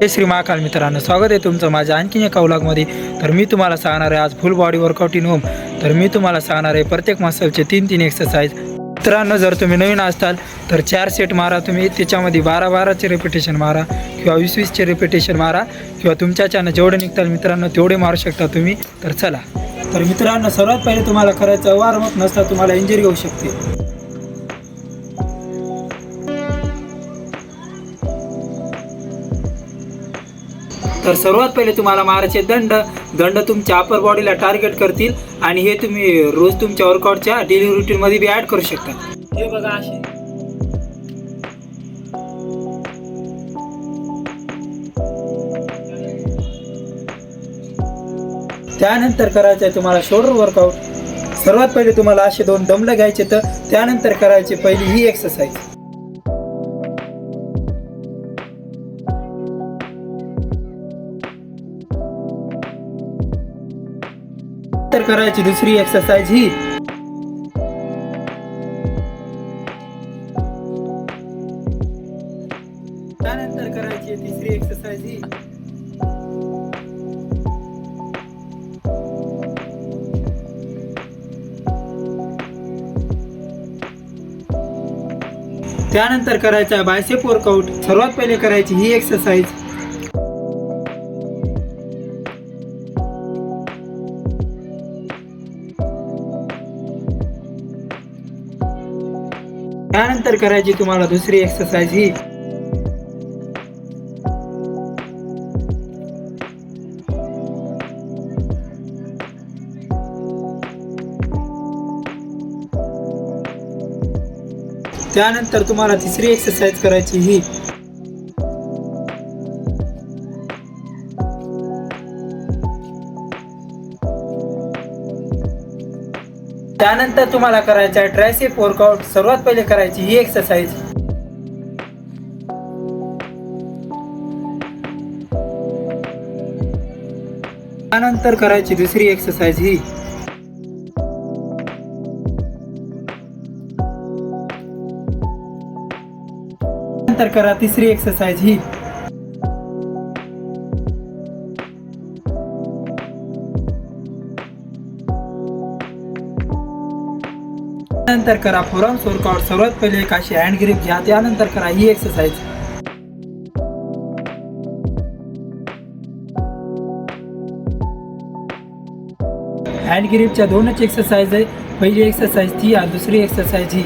जय श्री महाकाल मित्रांनो, स्वागत आहे तुमचं माझ्या आणखीन एका व्लॉगमध्ये. तर मी तुम्हाला सांगणार आहे आज फुल बॉडी वर्कआउट इन होम. तर मी तुम्हाला सांगणार आहे प्रत्येक मसलचे 3-3 एक्सरसाइज. मित्रांनो, जर तुम्ही नवीन असाल तर 4 सेट मारा. तुम्ही त्याच्यामध्ये 12-12चे रिपिटेशन मारा किंवा 20-20चे रिपिटेशन मारा किंवा तुमच्याच्यानं जेवढे निघतात मित्रांनो तेवढे मारू शकता तुम्ही. तर चला. तर मित्रांनो, सर्वात पहिले तुम्हाला करायचं वॉर्मअप नसता तुम्हाला इंजरी होऊ शकते. तर सर्वात पहिले तुम्हाला मारायचे दंड तुमच्या अपर बॉडीला टार्गेट करतील आणि हे तुम्ही रोज तुमच्या वर्कआउटच्या डेली रुटीनमध्ये बी ॲड करू शकता. हे बघा असे. त्यानंतर करायचं आहे तुम्हाला शोल्डर वर्कआउट. सर्वात पहिले तुम्हाला असे 2 डंबल घ्यायचे. तर त्यानंतर करायची पहिली ही एक्सरसाइज. तर करायची दुसरी एक्सरसाइज ही. त्यानंतर करायची तिसरी एक्सरसाइज ही. त्यानंतर करायचा बायसेप वर्कआउट. सर्वात पहिले करायची ही एक्सरसाइज. त्यानंतर करायची तुम्हाला दुसरी एक्सरसाइज ही. त्यानंतर तुम्हाला तिसरी एक्सरसाइज करायची ही. त्यानंतर तुम्हाला करायचं आहे ट्रायसेप वर्कआउट. सर्वात पहिले करायची ही एक्सरसाइज. त्यानंतर करायची दुसरी एक्सरसाइज ही. नंतर करा तिसरी एक्सरसाइज ही. नंतर करा फोरआर्म्स वर्कआउट. सर्वात पहिले एक अशी हँड ग्रिप घ्या. त्यानंतर करा ही एक्सरसाइज. हँड ग्रिपच्या 2च एक्सरसाइज आहे. पहिली एक्सरसाइज ती आणि दुसरी एक्सरसाइज ही.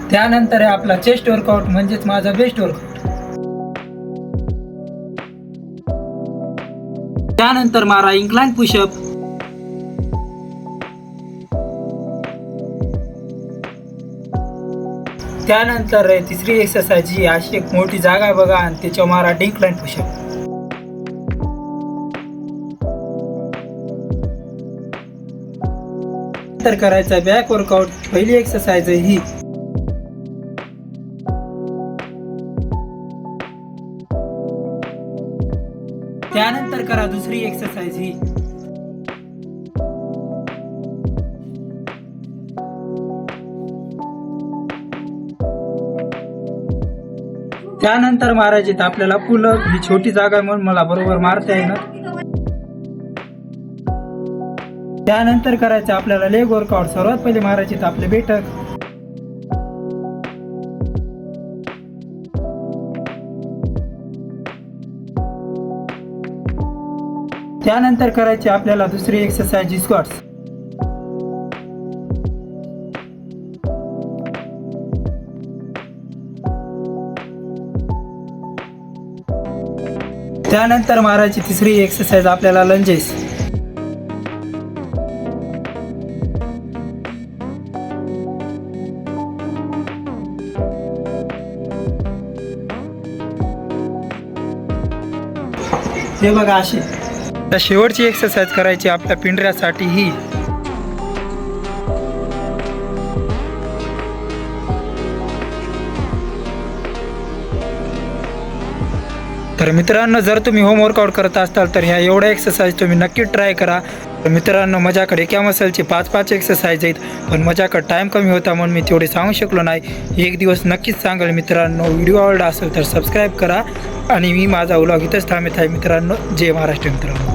त्यानंतर आहे आपला चेस्ट वर्कआउट म्हणजेच माझा बेस्ट वर्कआउट. त्यानंतर मारा इन्क्लाइन पुशअप. त्यानंतर तिसरी एक्सरसाइज ही. अशी एक मोठी जागा आहे बघा आणि त्याच्यावर मारा डिक्लाइन पुशअप. नंतर करायचा बॅक वर्कआउट. पहिली एक्सरसाइज आहे ही. त्यानंतर करा दुसरी एक्सरसाइज ही. त्यानंतर मारायची तर आपल्याला पुलअप. ही छोटी जागा आहे म्हणून मला बरोबर मारता येणार. त्यानंतर करायचं आपल्याला लेग वर्कआउट. सर्वात पहिले मारायची तर आपले बैठक. त्यानंतर करायची आपल्याला दुसरी एक्सरसाइज स्क्वॉट्स. त्यानंतर मारायची तिसरी एक्सरसाइज आपल्याला लंजेस. हे बघा अशी. तर शेवटची एक्सरसाइज करायची आपल्या पिंढऱ्यासाठी ही. तर मित्रांनो, जर तुम्ही होम वर्कआउट करत असाल तर ह्या एवढ्या एक्सरसाइज तुम्ही नक्की ट्राय करा. तर मित्रांनो माझ्याकडे एका मसलचे 5-5 एक्सरसाइज आहेत, पण माझ्याकडे टाईम कमी होता म्हणून मी तेवढे सांगू शकलो नाही. एक दिवस नक्कीच सांगेल मित्रांनो. व्हिडिओ आवडला असेल तर सबस्क्राईब करा आणि मी माझा व्लॉग इथंच थांबत आहे मित्रांनो. जय महाराष्ट्र मित्रांनो.